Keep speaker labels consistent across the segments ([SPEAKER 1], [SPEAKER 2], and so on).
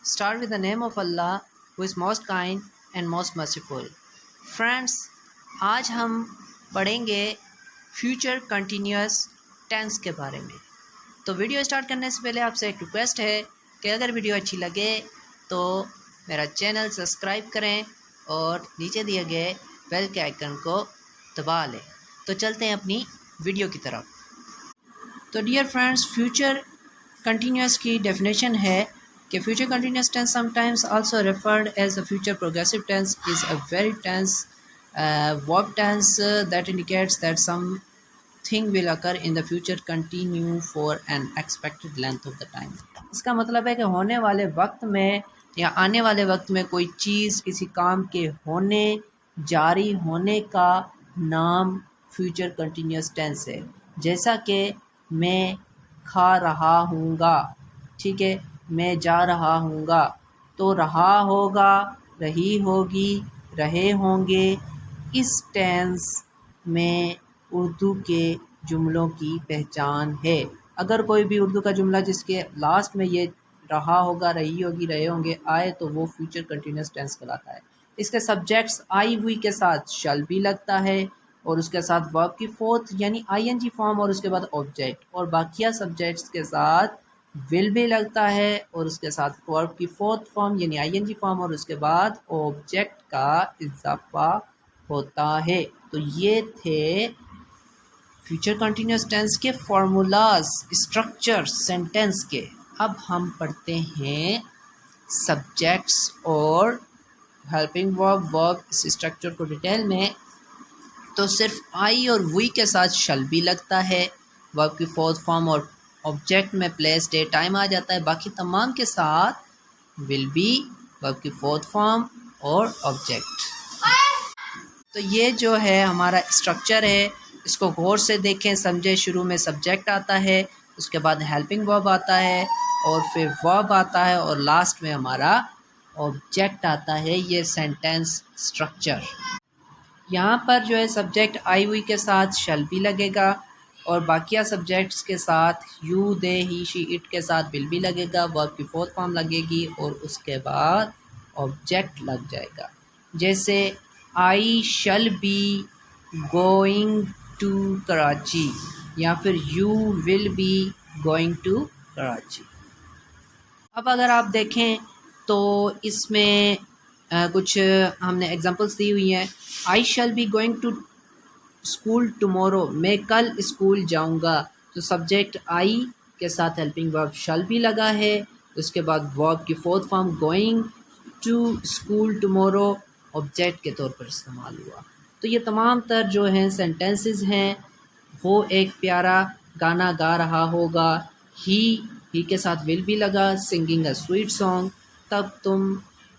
[SPEAKER 1] Start with the name of Allah who is most kind and most merciful. Friends, आज हम पढ़ेंगे future continuous tense के बारे में। तो वीडियो स्टार्ट करने से पहले आपसे एक रिक्वेस्ट है कि अगर वीडियो अच्छी लगे तो मेरा चैनल सब्सक्राइब करें और नीचे दिए गए बेल के आइकन को दबा लें। तो चलते हैं अपनी वीडियो की तरफ। तो डियर फ्रेंड्स, फ्यूचर कंटिन्यूअस की डेफिनेशन है कि future continuous tense sometimes also referred as the future progressive tense is a very tense verb tense that indicates that something will occur in the future continue for an expected length of the time। इसका मतलब है कि होने वाले वक्त में या आने वाले वक्त में कोई चीज़ किसी काम के होने जारी होने का नाम फ्यूचर कंटिन्यूअस टेंस है। जैसा कि मैं खा रहा हूँगा, ठीक है, मैं जा रहा हूँगा, तो रहा होगा, रही होगी, रहे होंगे, इस टेंस में उर्दू के जुमलों की पहचान है। अगर कोई भी उर्दू का जुमला जिसके लास्ट में ये रहा होगा, रही होगी, रहे होंगे आए तो वो फ्यूचर कंटिन्यूअस टेंस कहलाता है। इसके सब्जेक्ट्स आई हुई के साथ शल भी लगता है और उसके साथ वर्ब की फोर्थ यानी आईएनजी फॉर्म और उसके बाद ऑब्जेक्ट, और बाकिया सब्जेक्ट्स के साथ विल भी लगता है और उसके साथ वर्ब की फोर्थ फॉर्म यानी आईएनजी फॉर्म और उसके बाद ऑब्जेक्ट का इजाफा होता है। तो ये थे फ्यूचर कंटिन्यूअस टेंस के फॉर्मूलाज, स्ट्रक्चर सेंटेंस के। अब हम पढ़ते हैं सब्जेक्ट्स और हेल्पिंग वर्ब, वर्ब इस स्ट्रक्चर को डिटेल में। तो सिर्फ आई और वी के साथ शल भी लगता है, वर्ब की फोर्थ फॉर्म और ऑब्जेक्ट में प्लेस डे टाइम आ जाता है। बाकी तमाम के साथ विल बी, वर्ब की फोर्थ फॉर्म और ऑब्जेक्ट। तो ये जो है हमारा स्ट्रक्चर है, इसको गौर से देखें, समझें। शुरू में सब्जेक्ट आता है, उसके बाद हेल्पिंग वर्ब आता है और फिर वर्ब आता है और लास्ट में हमारा ऑब्जेक्ट आता है। ये सेंटेंस स्ट्रक्चर। यहाँ पर जो है सब्जेक्ट आई हुई के साथ शल भी लगेगा और बाकिया सब्जेक्ट्स के साथ you, they, he, she, it के साथ विल भी लगेगा, वर्ब की फोर्थ फॉर्म लगेगी और उसके बाद ऑब्जेक्ट लग जाएगा। जैसे I shall be going to Karachi या फिर you will be going to Karachi. अब अगर आप देखें तो इसमें कुछ हमने एग्जांपल्स दी हुई हैं। I shall be going to school tomorrow, मैं कल स्कूल जाऊंगा। तो सब्जेक्ट आई के साथ हेल्पिंग वर्ब शल भी लगा है, उसके बाद वर्ब की fourth form going to school tomorrow object के तौर पर इस्तेमाल हुआ। तो ये तमाम तर जो हैं सेंटेंसेस हैं। वो एक प्यारा गाना गा रहा होगा, ही के साथ विल भी लगा, सिंगिंग अ स्वीट सॉन्ग,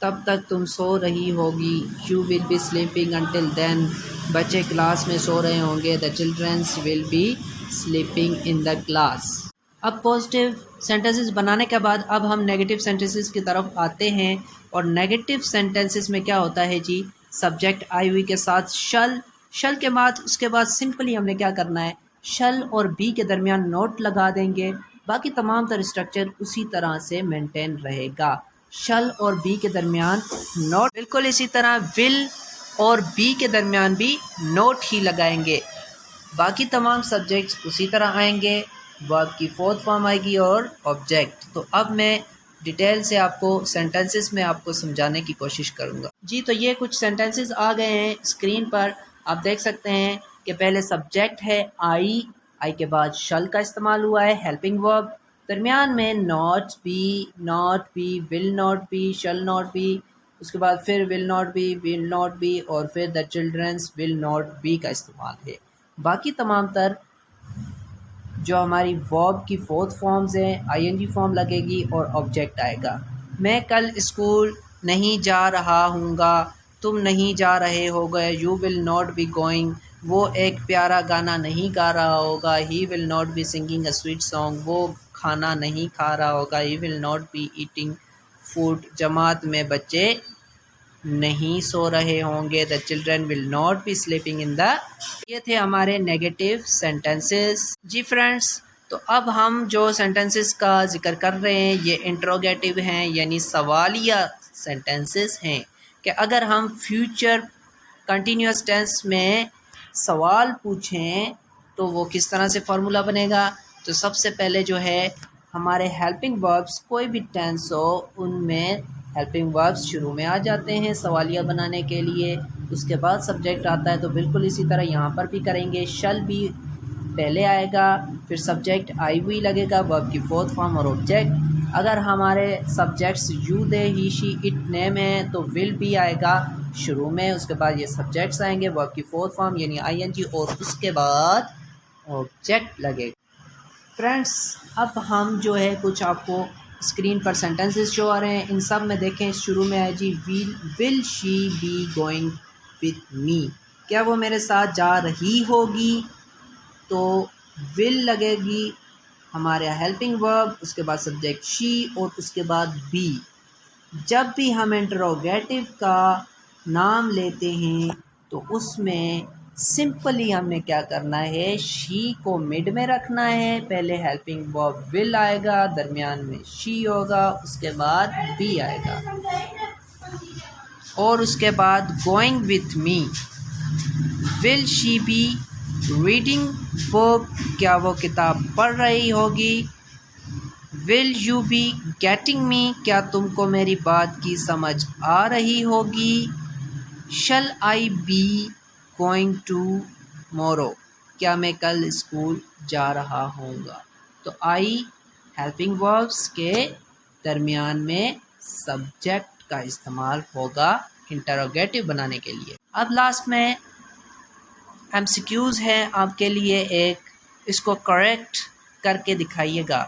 [SPEAKER 1] तब तक तुम सो रही होगी, you will be sleeping until then, बच्चे क्लास में सो रहे होंगे, the childrens will be sleeping in the class. अब पॉजिटिव सेंटेंसेस बनाने के बाद अब हम नेगेटिव सेंटेंसेस की तरफ आते हैं। और नेगेटिव सेंटेंसेस में क्या होता है जी, सब्जेक्ट आई हुई के साथ शल के बाद उसके बाद सिंपली हमने क्या करना है, शल और बी के दरमियान नोट लगा देंगे। बाकी तमाम तर स्ट्रक्चर उसी तरह से मेंटेन रहेगा। शल और बी के दरमियान नोट, बिल्कुल इसी तरह विल और बी के दरमियान भी नोट ही लगाएंगे। बाकी तमाम सब्जेक्ट्स उसी तरह आएंगे, वर्ब की फोर्थ फॉर्म आएगी और ऑब्जेक्ट। तो अब मैं डिटेल से आपको सेंटेंसेस में आपको समझाने की कोशिश करूँगा जी। तो ये कुछ सेंटेंसेस आ गए हैं स्क्रीन पर, आप देख सकते हैं कि पहले सब्जेक्ट है आई के बाद शल का इस्तेमाल हुआ है, हेल्पिंग वर्ब, दरमियान में not be, will not be, shall not be, उसके बाद फिर विल नॉट बी और फिर the childrens will not be का इस्तेमाल है। बाकी तमाम तर जो हमारी वर्ब की फोर्थ फॉर्म्स हैं, आईएनजी फॉर्म लगेगी और ऑब्जेक्ट आएगा। मैं कल स्कूल नहीं जा रहा हूँगा, तुम नहीं जा रहे होगे, you will not be going, वो एक प्यारा गाना नहीं गा रहा होगा, he will not be singing a sweet song, वो खाना नहीं खा रहा होगा, he will not be eating food, जमात में बच्चे नहीं सो रहे होंगे, the children will not be sleeping in the. ये थे हमारे नेगेटिव सेंटेंसेस जी फ्रेंड्स। तो अब हम जो सेंटेंसेस का ज़िक्र कर रहे हैं ये इंट्रोगेटिव हैं, यानी सवालिया सेंटेंसेस हैं कि अगर हम फ्यूचर कंटिन्यूस टेंस में सवाल पूछें तो वो किस तरह से फार्मूला बनेगा। तो सबसे पहले जो है हमारे हेल्पिंग वर्ब्स, कोई भी टेंस हो उनमें हेल्पिंग वर्ब्स शुरू में आ जाते हैं सवालिया बनाने के लिए। उसके बाद सब्जेक्ट आता है, तो बिल्कुल इसी तरह यहाँ पर भी करेंगे। शल भी पहले आएगा, फिर सब्जेक्ट आई हुई लगेगा, वर्ब की फोर्थ फॉर्म और ऑब्जेक्ट। अगर हमारे subjects you, they, he, she, it, name है तो विल भी आएगा शुरू में। उसके बाद ये सब्जेक्ट्स आएंगे, वर्ब की फोर्थ फॉर्म यानी आईएनजी, और उसके बाद ऑब्जेक्ट लगेगा। फ्रेंड्स, अब हम जो है कुछ आपको स्क्रीन पर सेंटेंसेस शो आ रहे हैं। इन सब में देखें, शुरू में है ji will she be going with me, क्या वो मेरे साथ जा रही होगी। तो विल लगेगी हमारे हेल्पिंग वर्ब, उसके बाद सब्जेक्ट शी और उसके बाद बी। जब भी हम इंटरोगेटिव का नाम लेते हैं तो उसमें सिंपली हमने क्या करना है, शी को मिड में रखना है। पहले हेल्पिंग वर्ब विल आएगा, दरमियान में शी होगा, उसके बाद बी आएगा और उसके बाद going with me. Will she be reading book, क्या वो किताब पढ़ रही होगी। Will you be getting me, क्या तुमको मेरी बात की समझ आ रही होगी। शल आई बी गोइंग टू मोरो, क्या मैं कल स्कूल जा रहा होऊंगा। तो आई हेल्पिंग वर्ब्स के दरमियान में सब्जेक्ट का इस्तेमाल होगा इंटरोगेटिव बनाने के लिए। अब लास्ट में एमसीक्यूज़ है आपके लिए, एक इसको करेक्ट करके दिखाइएगा।